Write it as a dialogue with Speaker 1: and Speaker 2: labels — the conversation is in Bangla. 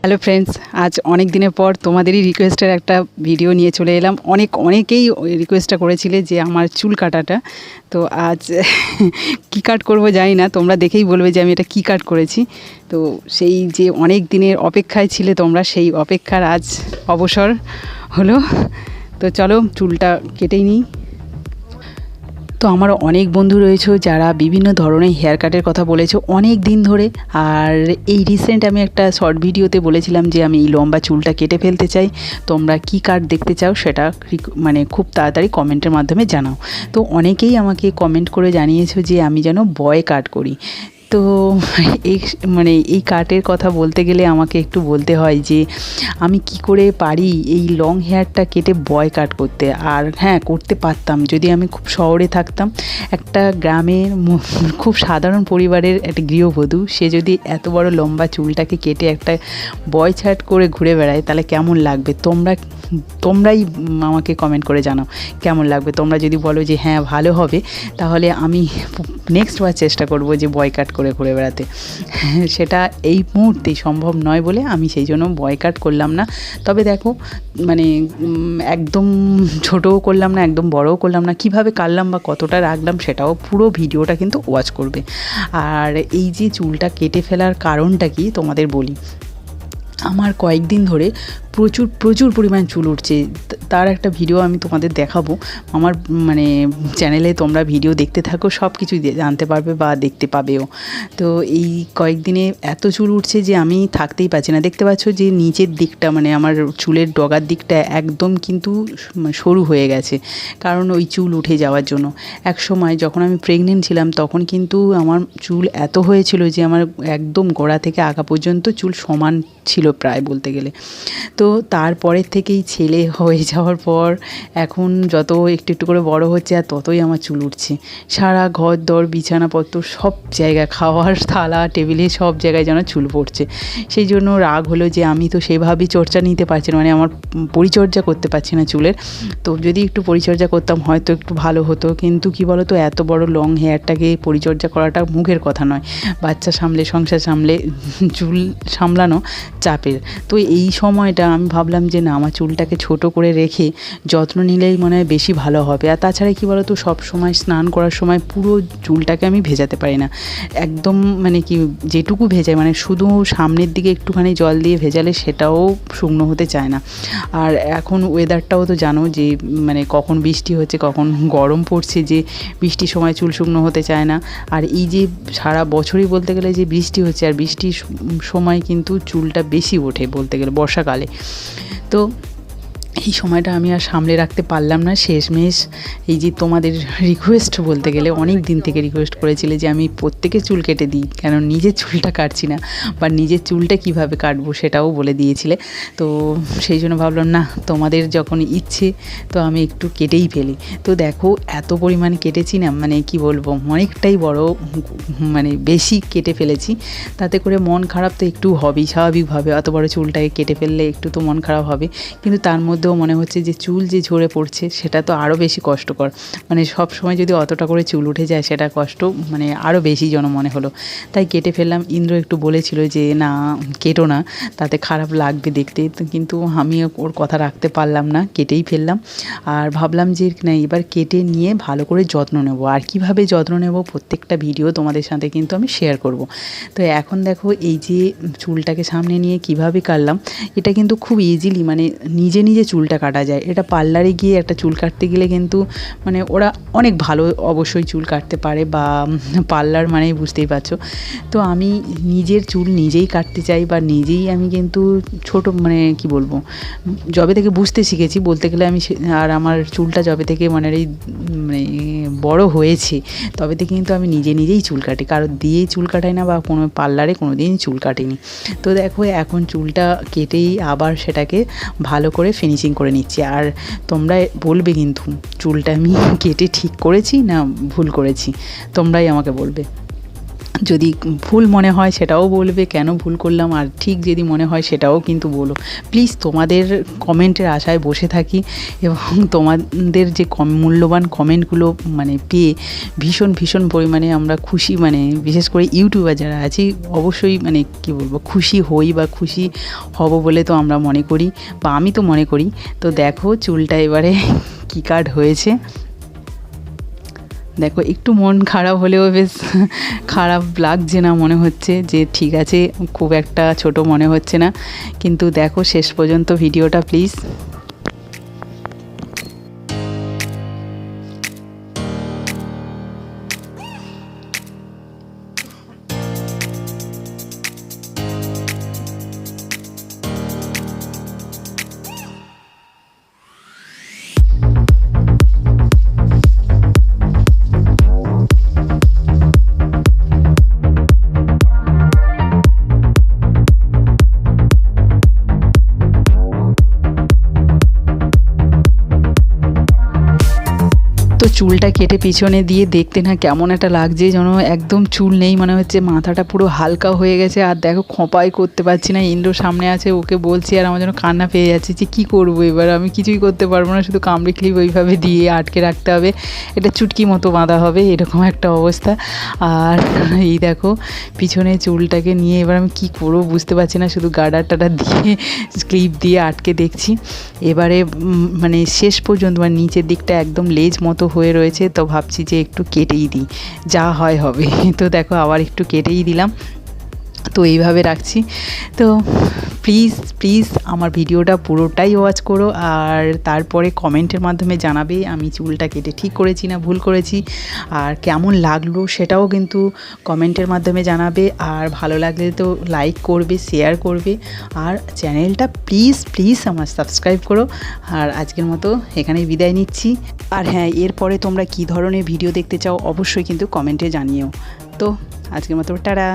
Speaker 1: হ্যালো ফ্রেন্ডস, আজ অনেক দিনের পর তোমাদেরই রিকোয়েস্টের একটা ভিডিও নিয়ে চলে এলাম। অনেকেই রিকোয়েস্টটা করেছিলে যে আমার চুল কাটাটা। তো আজ কী কাট করবো জানি না, তোমরা দেখেই বলবে যে আমি এটা কী কাট করেছি। তো সেই যে অনেক দিনের অপেক্ষায় ছিলে তোমরা, সেই অপেক্ষার আজ অবসর হলো। তো চলো চুলটা কেটেই নিই। তো আমার অনেক বন্ধু রয়েছে যারা বিভিন্ন ধরনের হেয়ার কাটের কথা বলেছো অনেক দিন ধরে। আর এই রিসেন্ট আমি একটা শর্ট ভিডিওতে বলেছিলাম যে আমি এই লম্বা চুলটা কেটে ফেলতে চাই। তোমরা কী কাট দেখতে চাও সেটা খুব তাড়াতাড়ি কমেন্টের মাধ্যমে জানাও। তো অনেকেই আমাকে কমেন্ট করে জানিয়েছো যে আমি যেন বয় কাট করি। তো এই কাটের কথা বলতে গেলে আমাকে একটু বলতে হয় যে আমি কি করে পারি এই লং হেয়ারটা কেটে বয় কাট করতে। আর হ্যাঁ, করতে পারতাম যদি আমি খুব শহরে থাকতাম। একটা গ্রামের খুব সাধারণ পরিবারের একটা গৃহবধূ, সে যদি এত বড় লম্বা চুলটাকে কেটে একটা বয় ছাট করে ঘুরে বেড়ায় তাহলে কেমন লাগবে। তোমরাই আমাকে কমেন্ট করে জানাও কেমন লাগবে। তোমরা যদি বলো যে হ্যাঁ ভালো হবে, তাহলে আমি নেক্সট বার চেষ্টা করব যে বয় কাট করে ঘুরে বেড়াতে। সেটা এই মুহূর্তেই সম্ভব নয় বলে আমি সেই জন্য বয় কাট করলাম না। তবে দেখো একদম ছোটও করলাম না, একদম বড়ও করলাম না, কিভাবে কাটলাম বা কতটা রাখলাম সেটাও পুরো ভিডিওটা কিন্তু ওয়াচ করবে। আর এই যে চুলটা কেটে ফেলার কারণটা কি তোমাদের বলি। আমার কয়েকদিন ধরে প্রচুর পরিমাণ চুল উঠছে। তার একটা ভিডিও আমি তোমাদের দেখাবো। আমার চ্যানেলে তোমরা ভিডিও দেখতে থাকো, সব কিছু জানতে পারবে বা দেখতে পাবেও। তো এই কয়েকদিনে এত চুল উঠছে যে আমি থাকতেই পারছি না। দেখতে পাচ্ছ যে নিচের দিকটা আমার চুলের ডগার দিকটা একদম কিন্তু সরু হয়ে গেছে, কারণ ওই চুল উঠে যাওয়ার জন্য। এক সময় যখন আমি প্রেগনেন্ট ছিলাম তখন কিন্তু আমার চুল এত হয়েছিল যে আমার একদম গোড়া থেকে আগা পর্যন্ত চুল সমান ছিল প্রায় বলতে গেলে। তো তারপরের থেকেই ছেলে হয়ে যাওয়ার পর এখন যত একটু একটু করে বড় হচ্ছে আর ততই আমার চুল উঠছে। সারা ঘর দর বিছানাপত্র সব জায়গায়, খাওয়ার থালা টেবিলে সব জায়গায় যেন চুল পড়ছে। সেই জন্য রাগ হলো যে আমি তো সেভাবেই চর্চা নিতে পারছি না, আমার পরিচর্যা করতে পারছি না চুলের। তো যদি একটু পরিচর্যা করতাম হয়তো একটু ভালো হতো। কিন্তু কি বলো তো, এত বড় লং হেয়ারটাকে পরিচর্যা করাটা মুখের কথা নয়। বাচ্চা সামলে, সংসার সামলে, চুল সামলানো চাপের। তো এই সময়টা আমি ভাবলাম যে না, আমার চুলটাকে ছোট করে রেখে যত্ন নিলেই মনে হয় বেশি ভালো হবে। আর তাছাড়া কী বলো তো, সব সময় স্নান করার সময় পুরো চুলটাকে আমি ভেজাতে পারি না। একদম যেটুকু ভেজাই শুধু সামনের দিকে একটুখানি জল দিয়ে ভেজালে সেটাও শুকনো হতে চায় না। আর এখন ওয়েদারটাও তো জানো যে কখন বৃষ্টি হচ্ছে কখন গরম পড়ছে, যে বৃষ্টির সময় চুল শুকনো হতে চায় না। আর এই যে সারা বছরই বলতে গেলে যে বৃষ্টি হচ্ছে, আর বৃষ্টির সময় কিন্তু চুলটা বেশি ওঠে বলতে গেলে বর্ষাকালে। তো এই সময়টা আমি আর সামলে রাখতে পারলাম না। শেষমেশ এই যে তোমাদের রিকোয়েস্ট বলতে গেলে অনেক দিন থেকে রিকোয়েস্ট করেছিলে যে আমি প্রত্যেকের চুল কেটে দিই, কেন নিজের চুলটা কাটছি না, বা নিজের চুলটা কিভাবে কাটবো সেটাও বলে দিয়েছিলে। তো সেই জন্য ভাবলাম না, তোমাদের যখন ইচ্ছে তো আমি একটু কেটেই ফেলি। তো দেখো এত পরিমাণে কেটেছি না, কি বলবো, অনেকটাই বড় বেশি কেটে ফেলেছি। তাতে করে মন খারাপ তো একটু হবেই স্বাভাবিকভাবে। অত বড় চুলটাকে কেটে ফেললে একটু তো মন খারাপ হবে। কিন্তু তার মধ্যেও মনে হচ্ছে যে চুল যে ঝরে পড়ছে সেটা তো আরও বেশি কষ্টকর। সব সময় যদি অতটা করে চুল উঠে যায় সেটা কষ্ট আরও বেশি যেন মনে হলো। তাই কেটে ফেললাম। ইন্দ্র একটু বলেছিল যে না কেটো না, তাতে খারাপ লাগবে দেখতে। কিন্তু আমি ওর কথা রাখতে পারলাম না, কেটেই ফেললাম। আর ভাবলাম যে না, এবার কেটে নিয়ে ভালো করে যত্ন নেব। আর কিভাবে যত্ন নেব প্রত্যেকটা ভিডিও তোমাদের সাথে কিন্তু আমি শেয়ার করব। তো এখন দেখো এই যে চুলটাকে সামনে নিয়ে কিভাবে কাটলাম, এটা কিন্তু খুব ইজিলি নিজে নিজে চুলটা কাটা যায়। এটা পার্লারে গিয়ে একটা চুল কাটতে গেলে কিন্তু ওরা অনেক ভালো অবশ্যই চুল কাটতে পারে, বা পার্লার বুঝতেই পারছো। তো আমি নিজের চুল নিজেই কাটতে চাই, বা নিজেই আমি কিন্তু ছোটো কি বলবো, যবে থেকে বুঝতে শিখেছি বলতে গেলে আমি, আর আমার চুলটা যবে থেকে এই বড় হয়েছে তবে থেকে কিন্তু আমি নিজেই চুল কাটি, কারো দিয়েই চুল কাটাই না, বা কোনো পার্লারে কোনো দিন চুল কাটিনি। তো দেখো এখন চুলটা কেটেই আবার সেটাকে ভালো করে ফিনিশিং করে নিচ্ছি। আর তোমরা বলবে কিন্তু চুলটা আমি কেটে ঠিক করেছি না ভুল করেছি, তোমরাই আমাকে বলবে। যদি ভুল মনে হয় সেটাও বলবে কেন ভুল করলাম, আর ঠিক যদি মনে হয় সেটাও কিন্তু বলো প্লিজ। তোমাদের কমেন্টের আশায় বসে থাকি এবং তোমাদের যে মূল্যবান কমেন্টগুলো মানে পেয়ে ভীষণ ভীষণ পরিমাণে আমরা খুশি, মানে বিশেষ করে ইউটিউবার যারা আছি অবশ্যই মানে কি বলবো খুশি হই বা খুশি হব বলে তো আমরা মনে করি, বা আমি তো মনে করি। তো দেখো চুলটা এবারে কি কাট হয়েছে। দেখো একটু মন খারাপ হলেও বেশ খারাপ লাগছে না, মনে হচ্ছে যে ঠিক আছে, খুব একটা ছোট মনে হচ্ছে না। কিন্তু দেখো শেষ পর্যন্ত ভিডিওটা প্লিজ। তো চুলটা কেটে পিছনে দিয়ে দেখতে না কেমন একটা লাগছে, যেন একদম চুল নেই, মনে হচ্ছে মাথাটা পুরো হালকা হয়ে গেছে। আর দেখো খোঁপাই করতে পারছি না, ইন্দ্র সামনে আছে, ওকে বলছি আর আমার যেন কান্না পেয়ে যাচ্ছে যে কী করবো এবার, আমি কিছুই করতে পারবো না, শুধু কামড়ে ক্লিপ ওইভাবে দিয়ে আটকে রাখতে হবে, এটা চুটকি মতো বাঁধা হবে, এরকম একটা অবস্থা। আর এই দেখো পিছনে চুলটাকে নিয়ে এবার আমি কী করবো বুঝতে পারছি না, শুধু গার্ডার টাডার দিয়ে ক্লিপ দিয়ে আটকে দেখছি। এবারে মানে শেষ পর্যন্ত মানে নিচের দিকটা একদম লেজ মতো হয়ে রয়েছে, তো ভাবছি যে একটু কেটেই দিই, যা হয় হবে। তো দেখো আবার একটু কেটেই দিলাম, তো এইভাবে রাখছি। তো প্লিজ প্লিজ আমার ভিডিওটা পুরোটাই ওয়াচ করো, আর তারপরে কমেন্টের মাধ্যমে জানাবে আমি চুলটা কেটে ঠিক করেছি না ভুল করেছি, আর কেমন লাগলো সেটাও কিন্তু কমেন্টের মাধ্যমে জানাবে। আর ভালো লাগলে তো লাইক করবে, শেয়ার করবে, আর চ্যানেলটা প্লিজ প্লিজ আমার সাবস্ক্রাইব করো। আর আজকের মতো এখানেই বিদায় নিচ্ছি। আর হ্যাঁ, এরপরে তোমরা কী ধরনের ভিডিও দেখতে চাও অবশ্যই কিন্তু কমেন্টে জানিও। তো আজকের মতো টাটা।